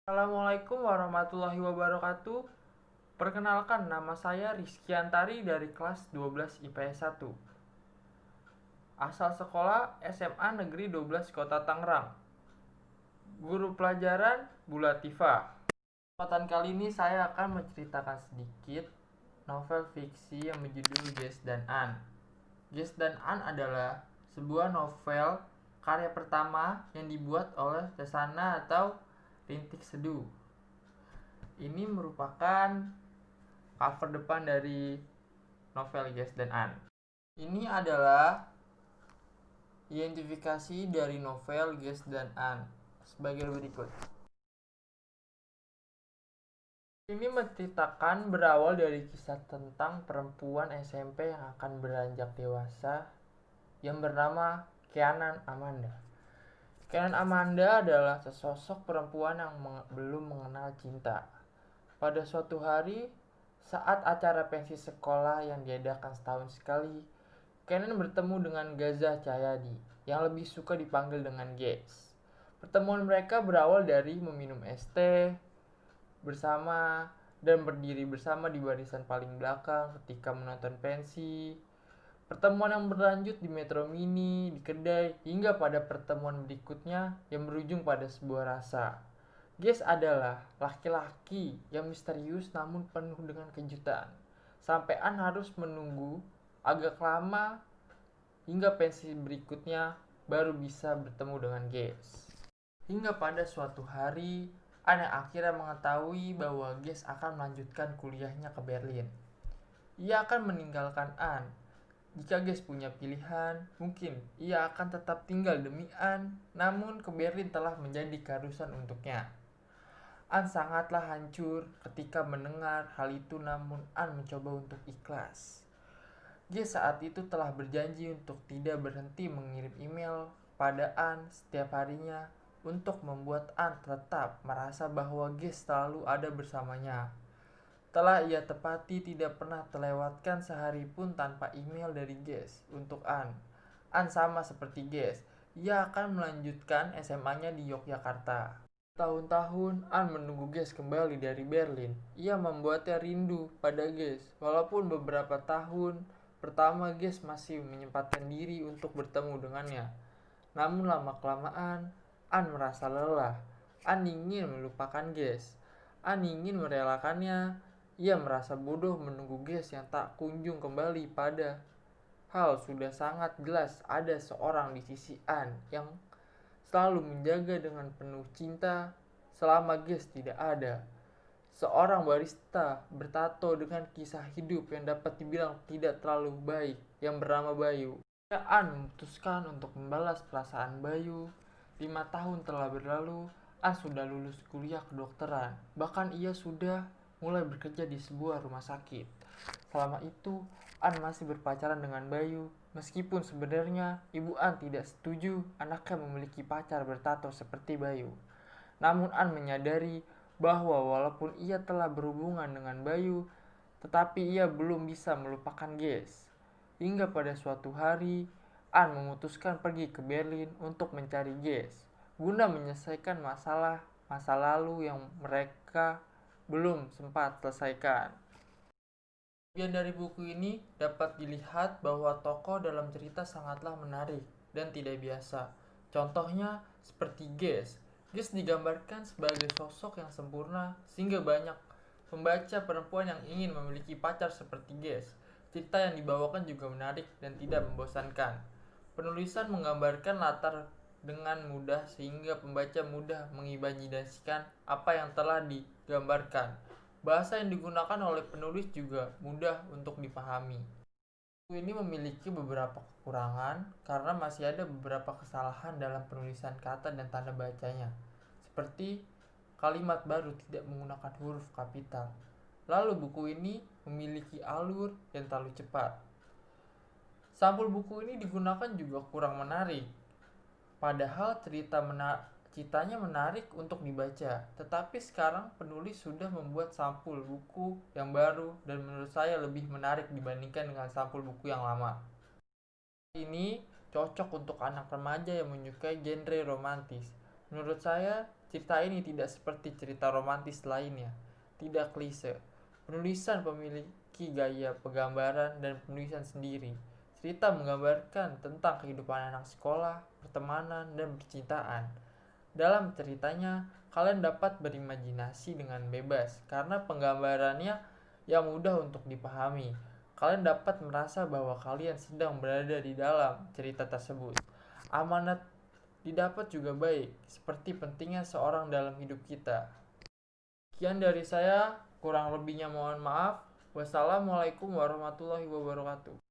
Assalamualaikum warahmatullahi wabarakatuh. Perkenalkan, nama saya Rizky Antari dari kelas 12 IPS 1. Asal sekolah SMA Negeri 12 Kota Tangerang. Guru pelajaran Bu Latifah. Kesempatan kali ini saya akan menceritakan sedikit novel fiksi yang berjudul Ges dan An. Ges dan An adalah sebuah novel karya pertama yang dibuat oleh Tesana atau Rintik Seduh. Ini merupakan cover depan dari novel Ges dan An. Ini adalah identifikasi dari novel Ges dan An sebagai berikut. Ini menceritakan berawal dari kisah tentang perempuan SMP yang akan beranjak dewasa yang bernama Keanan Amanda. Keanan Amanda adalah sesosok perempuan yang belum mengenal cinta. Pada suatu hari, saat acara pensi sekolah yang diadakan setahun sekali, Kenan bertemu dengan Gaza Cahyadi, yang lebih suka dipanggil dengan Ges. Pertemuan mereka berawal dari meminum es teh bersama dan berdiri bersama di barisan paling belakang ketika menonton pensi. Pertemuan yang berlanjut di Metro Mini, di kedai, hingga pada pertemuan berikutnya yang berujung pada sebuah rasa. Ges adalah laki-laki yang misterius namun penuh dengan kejutan. Sampai An harus menunggu agak lama hingga pensi berikutnya baru bisa bertemu dengan Ges. Hingga pada suatu hari, An yang akhirnya mengetahui bahwa Ges akan melanjutkan kuliahnya ke Berlin. Ia akan meninggalkan An. Jika Ges punya pilihan, mungkin ia akan tetap tinggal demi An, namun ke Berlin telah menjadi keharusan untuknya. An sangatlah hancur ketika mendengar hal itu, namun An mencoba untuk ikhlas. Ges saat itu telah berjanji untuk tidak berhenti mengirim email pada An setiap harinya untuk membuat An tetap merasa bahwa Ges selalu ada bersamanya. Telah ia tepati, tidak pernah terlewatkan sehari pun tanpa email dari Ges untuk An. An sama seperti Ges, ia akan melanjutkan SMA-nya di Yogyakarta. Tahun-tahun An menunggu Ges kembali dari Berlin. Ia membuatnya rindu pada Ges, walaupun beberapa tahun pertama Ges masih menyempatkan diri untuk bertemu dengannya. Namun lama-kelamaan, An merasa lelah. An ingin melupakan Ges. An ingin merelakannya. Ia merasa bodoh menunggu Ges yang tak kunjung kembali. Pada hal sudah sangat jelas ada seorang di sisi An yang selalu menjaga dengan penuh cinta selama Ges tidak ada. Seorang barista bertato dengan kisah hidup yang dapat dibilang tidak terlalu baik yang bernama Bayu. An memutuskan untuk membalas perasaan Bayu. 5 tahun telah berlalu, An sudah lulus kuliah kedokteran. Bahkan ia sudah mulai bekerja di sebuah rumah sakit. Selama itu, An masih berpacaran dengan Bayu. Meskipun sebenarnya ibu An tidak setuju anaknya memiliki pacar bertato seperti Bayu. Namun An menyadari bahwa walaupun ia telah berhubungan dengan Bayu, tetapi ia belum bisa melupakan Ges. Hingga pada suatu hari, An memutuskan pergi ke Berlin untuk mencari Ges, guna menyelesaikan masalah masa lalu yang mereka belum sempat selesaikan. Bagian dari buku ini dapat dilihat bahwa tokoh dalam cerita sangatlah menarik dan tidak biasa. Contohnya seperti Ges. Ges digambarkan sebagai sosok yang sempurna sehingga banyak pembaca perempuan yang ingin memiliki pacar seperti Ges. Cerita yang dibawakan juga menarik dan tidak membosankan. Penulisan menggambarkan latar dengan mudah sehingga pembaca mudah mengimajinasikan apa yang telah digambarkan. Bahasa yang digunakan oleh penulis juga mudah untuk dipahami. Buku ini memiliki beberapa kekurangan karena masih ada beberapa kesalahan dalam penulisan kata dan tanda bacanya, seperti kalimat baru tidak menggunakan huruf kapital. Lalu buku ini memiliki alur yang terlalu cepat. Sampul buku ini digunakan juga kurang menarik. Padahal ceritanya menarik untuk dibaca, tetapi sekarang penulis sudah membuat sampul buku yang baru dan menurut saya lebih menarik dibandingkan dengan sampul buku yang lama. Ini cocok untuk anak remaja yang menyukai genre romantis. Menurut saya, Cerita ini tidak seperti cerita romantis lainnya, tidak klise. Penulisan memiliki gaya penggambaran dan penulisan sendiri. Cerita menggambarkan tentang kehidupan anak sekolah, pertemanan, dan percintaan. Dalam ceritanya, kalian dapat berimajinasi dengan bebas karena penggambarannya yang mudah untuk dipahami. Kalian dapat merasa bahwa kalian sedang berada di dalam cerita tersebut. Amanat didapat juga baik, seperti pentingnya seorang dalam hidup kita. Sekian dari saya, kurang lebihnya mohon maaf. Wassalamualaikum warahmatullahi wabarakatuh.